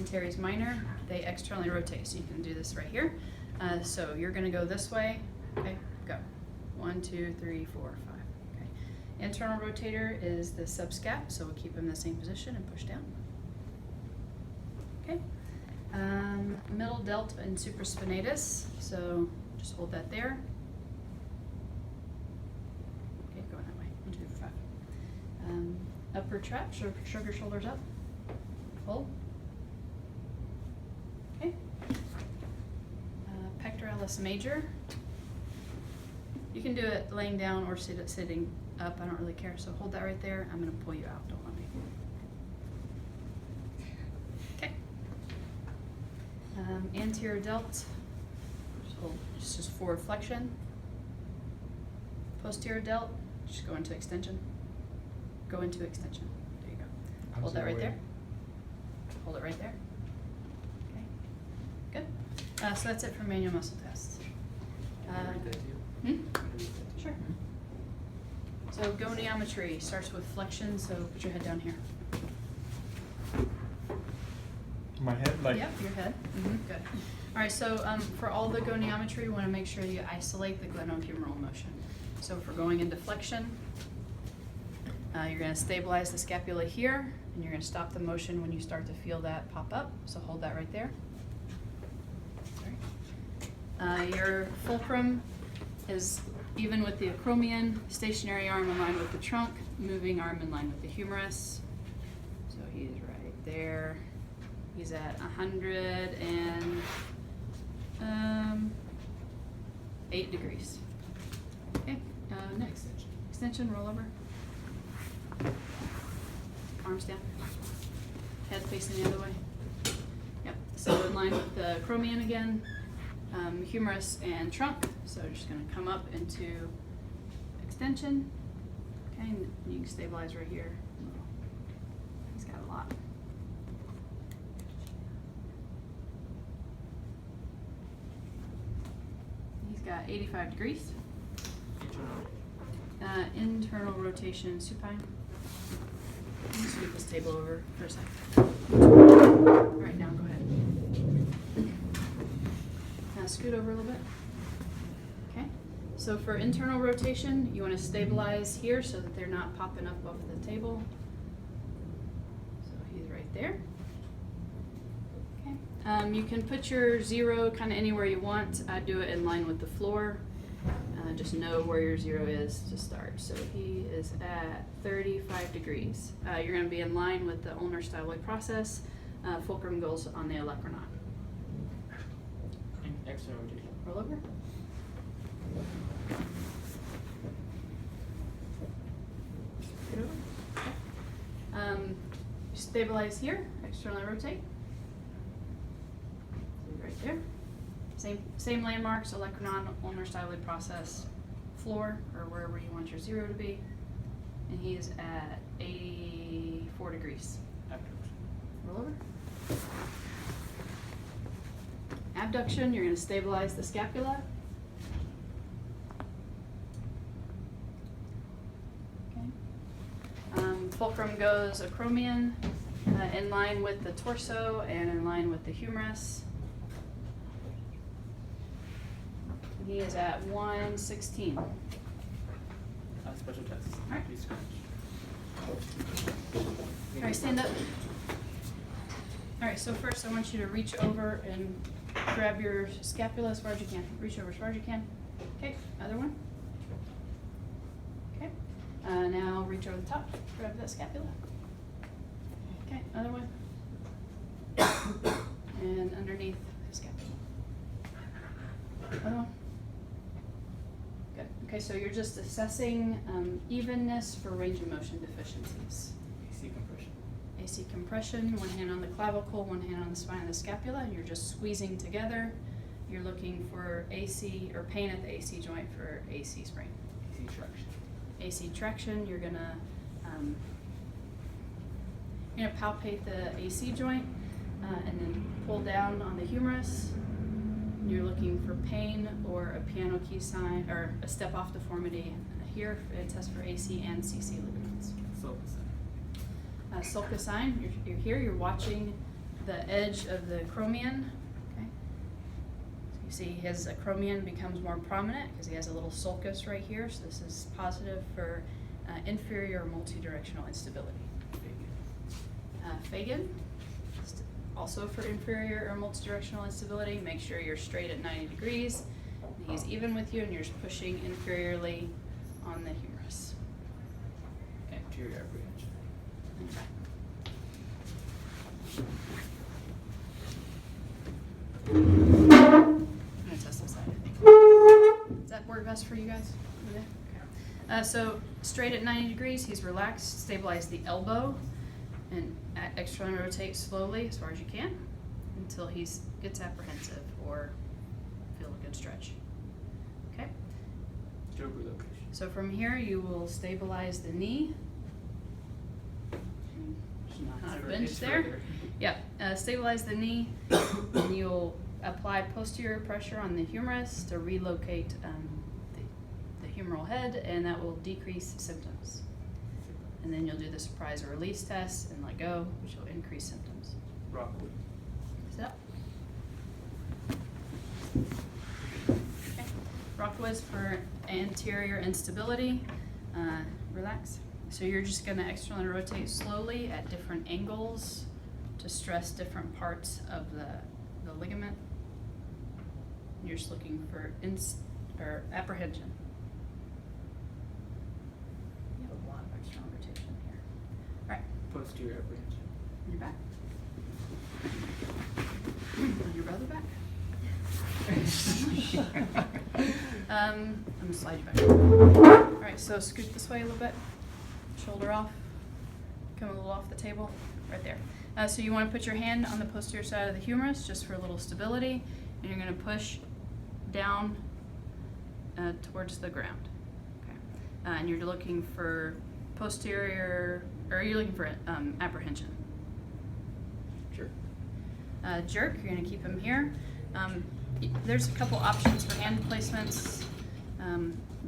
and teres minor, they externally rotate. So you can do this right here. So you're gonna go this way. Okay, go. 1, 2, 3, 4, 5. Okay. Internal rotator is the subscap, so we'll keep him in the same position and push down. Okay. Middle delt and supraspinatus. So just hold that there. Okay, going that way. 1, 2, 5. Upper trap, shrug your shoulders up. Hold. Okay. Pectoralis major. You can do it laying down or sitting up. I don't really care. So hold that right there. I'm going to pull you out. Don't let me. Okay. Anterior delt. Just hold. Just forward flexion. Posterior delt. Just go into extension. Go into extension. There you go. Hold that right there. Hold it right there. Okay. Good. So that's it for manual muscle tests. Sure. So goniometry starts with flexion, so put your head down here. My head, like. Yep, your head. Good. All right, so for all the goniometry, you want to make sure you isolate the glenohumeral motion. So if we're going into flexion, you're going to stabilize the scapula here, and you're going to stop the motion when you start to feel that pop up. So hold that right there. Your fulcrum is even with the acromion, stationary arm in line with the trunk, moving arm in line with the humerus. So he's right there. He's at 108 degrees. Okay, next. Extension, roll over. Arms down. Head facing the other way. Yep, so in line with the acromion again. Humerus and trunk, so just going to come up into extension. Okay, and you can stabilize right here. He's got a lot. He's got 85 degrees. Internal rotation supine. Let me scoot this table over for a second. All right, now go ahead. Now scoot over a little bit. Okay. So for internal rotation, you want to stabilize here so that they're not popping up off the table. So he's right there. Okay. You can put your 0 kind of anywhere you want. I do it in line with the floor. Just know where your 0 is to start. So he is at 35 degrees. You're going to be in line with the ulnar styloid process. Fulcrum goes on the olecranon. External rotation. Roll over. Get over. Okay. Stabilize here. Externally rotate. Right there. Same landmarks. Olecranon, ulnar styloid process, floor, or wherever you want your 0 to be. And he is at 84 degrees. Roll over. Abduction, you're going to stabilize the scapula. Okay. Fulcrum goes acromion, in line with the torso and in line with the humerus. He is at 116. Special test. All right. Please scratch. All right, stand up. All right, so first I want you to reach over and grab your scapula as far as you can. Reach over as far as you can. Okay, other one. Okay, now reach over the top. Grab that scapula. Okay, other one. And underneath the scapula. Other one. Good. Okay, so you're just assessing evenness for range of motion deficiencies. AC compression. AC compression, one hand on the clavicle, one hand on the spine of the scapula. You're just squeezing together. You're looking for AC or pain at the AC joint for AC sprain. AC traction. AC traction, you're gonna palpate the AC joint and then pull down on the humerus. You're looking for pain or a piano key sign or a step off deformity here. It tests for AC and CC ligaments. Sulcus. Sulcus sign, you're here, you're watching the edge of the acromion, okay? So you see his acromion becomes more prominent because he has a little sulcus right here, so this is positive for inferior multidirectional instability. Phagan, also for inferior or multidirectional instability, make sure you're straight at 90 degrees. And he's even with you and you're just pushing inferiorly on the humerus. Anterior apprehension. I'm gonna test this side, I think. Does that work best for you guys? Okay. So straight at 90 degrees, he's relaxed. Stabilize the elbow and externally rotate slowly as far as you can until he gets apprehensive or feel a good stretch. Okay. Stroke relocation. So from here, you will stabilize the knee. Not a bench It's there. further. Yeah, stabilize the knee, and you'll apply posterior pressure on the humerus to relocate the humeral head, and that will decrease symptoms. And then you'll do the surprise or release test and let go, which will increase symptoms. Rockwood. Sit up. Okay. Rockwood's for anterior instability. Relax. So you're just going to externally rotate slowly at different angles to stress different parts of the ligament. You're just looking for apprehension. You have a lot of external rotation here. All right, Posterior apprehension. on your back. On your brother back. I'm gonna slide you back. All right, so scoot this way a little bit. Shoulder off. Come a little off the table. Right there. So you want to put your hand on the posterior side of the humerus just for a little stability, and you're going to push down towards the ground. Okay. And you're looking for posterior, or you're looking for apprehension. Sure. Jerk, you're going to keep him here. There's a couple options for hand placements.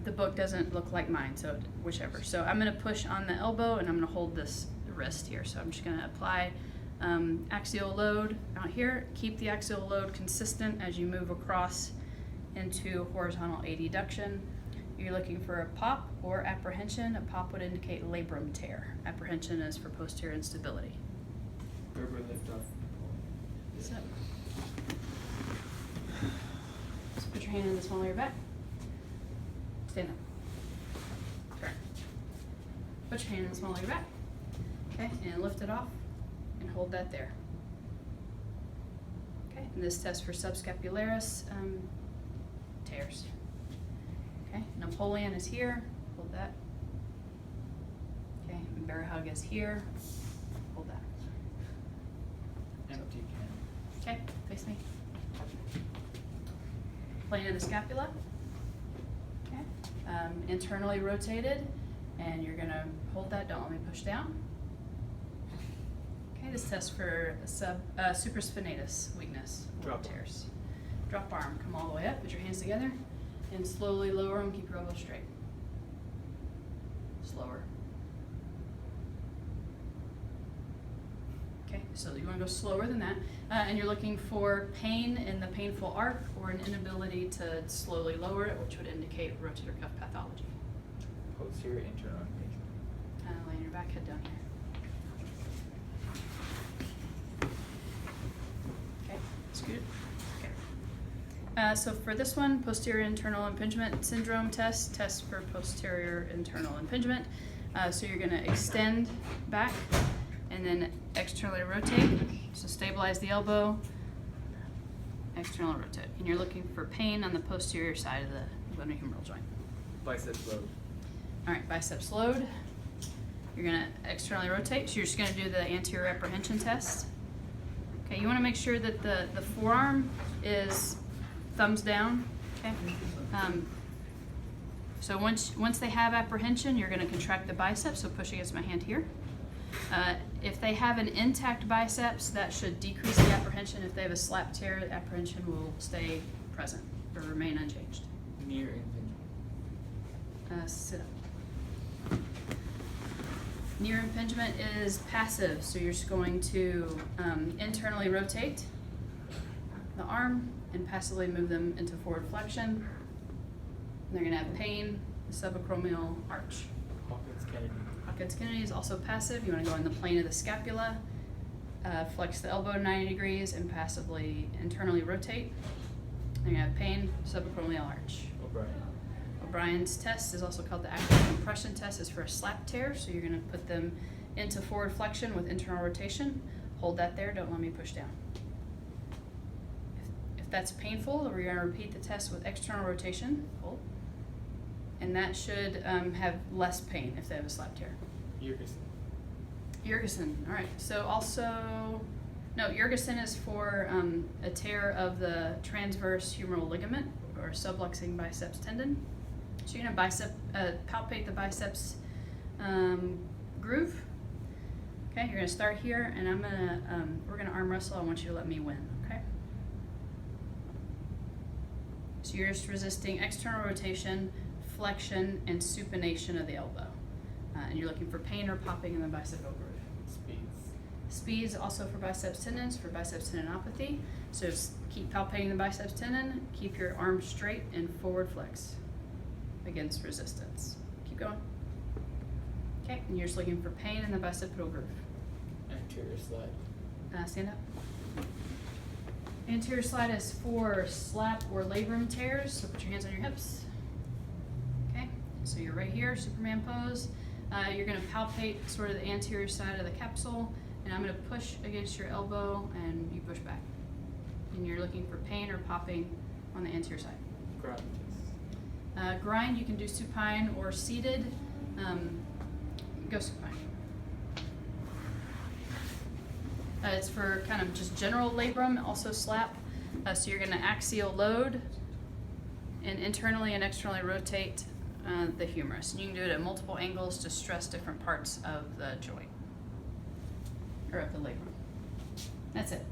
The book doesn't look like mine, so whichever. So I'm going to push on the elbow, and I'm going to hold this wrist here. So I'm just going to apply axial load out here. Keep the axial load consistent as you move across into horizontal adduction. You're looking for a pop or apprehension. A pop would indicate labrum tear. Apprehension is for posterior instability. Gerber lift off. So, just put your hand in the small of your back. Stand up. Turn. Put your hand in the small of your back. Okay, and lift it off and hold that there. Okay, and this test for subscapularis tears. Okay, Napoleon is here. Hold that. Okay, and Barahug is here. Hold that. Empty can. Okay, face me. Plane of the scapula. Okay, internally rotated, and you're gonna hold that. Don't let me push down. Okay, this test for supraspinatus weakness or Drop. tears. Drop arm. Come all the way up. Put your hands together, and slowly lower them. Keep your elbows straight. Slower. Okay, so you want to go slower than that, and you're looking for pain in the painful arc or an inability to slowly lower it, which would indicate rotator cuff pathology. Posterior internal impingement. Lay on your back, head down here. Okay, scoot. Okay. So for this one, posterior internal impingement syndrome test for posterior internal impingement. So you're going to extend back and then externally rotate. So stabilize the elbow, externally rotate. And you're looking for pain on the posterior side of the glenohumeral joint. Biceps load. All right, biceps load. You're gonna externally rotate, so you're just gonna do the anterior apprehension test. Okay, you wanna make sure that the forearm is thumbs down, okay? So once they have apprehension, you're gonna contract the biceps, so push against my hand here. If they have an intact biceps, that should decrease the apprehension. If they have a slap tear, the apprehension will stay present or remain unchanged. Near impingement. Sit up. Near impingement is passive, so you're just going to internally rotate the arm and passively move them into forward flexion. And they're gonna have pain, the subacromial arch. Hawkins Kennedy. Hawkins Kennedy is also passive. You wanna go in the plane of the scapula, flex the elbow 90 degrees and passively internally rotate. They're gonna have pain, subacromial arch. O'Brien. O'Brien's test is also called the active compression test. Is for a slap tear, so you're going to put them into forward flexion with internal rotation. Hold that there, don't let me push down. If that's painful, we're going to repeat the test with external rotation. Hold. And that should have less pain if they have a slap tear. Yergeson, all right. So also, no, Yergeson is for a tear of the transverse humeral ligament or subluxing biceps tendon. So you're gonna palpate the biceps groove. Okay, you're gonna start here, and we're gonna arm wrestle. I want you to let me win. Okay. So you're just resisting external rotation, flexion, and supination of the elbow, and you're looking for pain or popping in the bicep groove. Speeds also for biceps tendons, for biceps tendinopathy. So just keep palpating the biceps tendon, keep your arm straight and forward flex against resistance. Keep going. Okay, and you're just looking for pain in the bicipital groove. Anterior slide. Stand up. Anterior slide is for slap or labrum tears, so put your hands on your hips. Okay, so you're right here, Superman pose. You're gonna palpate sort of the anterior side of the capsule, and I'm gonna push against your elbow and you push back. And you're looking for pain or popping on the anterior side. Grind. Grind, you can do supine or seated. Go supine. It's for kind of just general labrum, also slap. So you're gonna axial load and internally and externally rotate the humerus. And you can do it at multiple angles to stress different parts of the joint or of the labrum. That's it.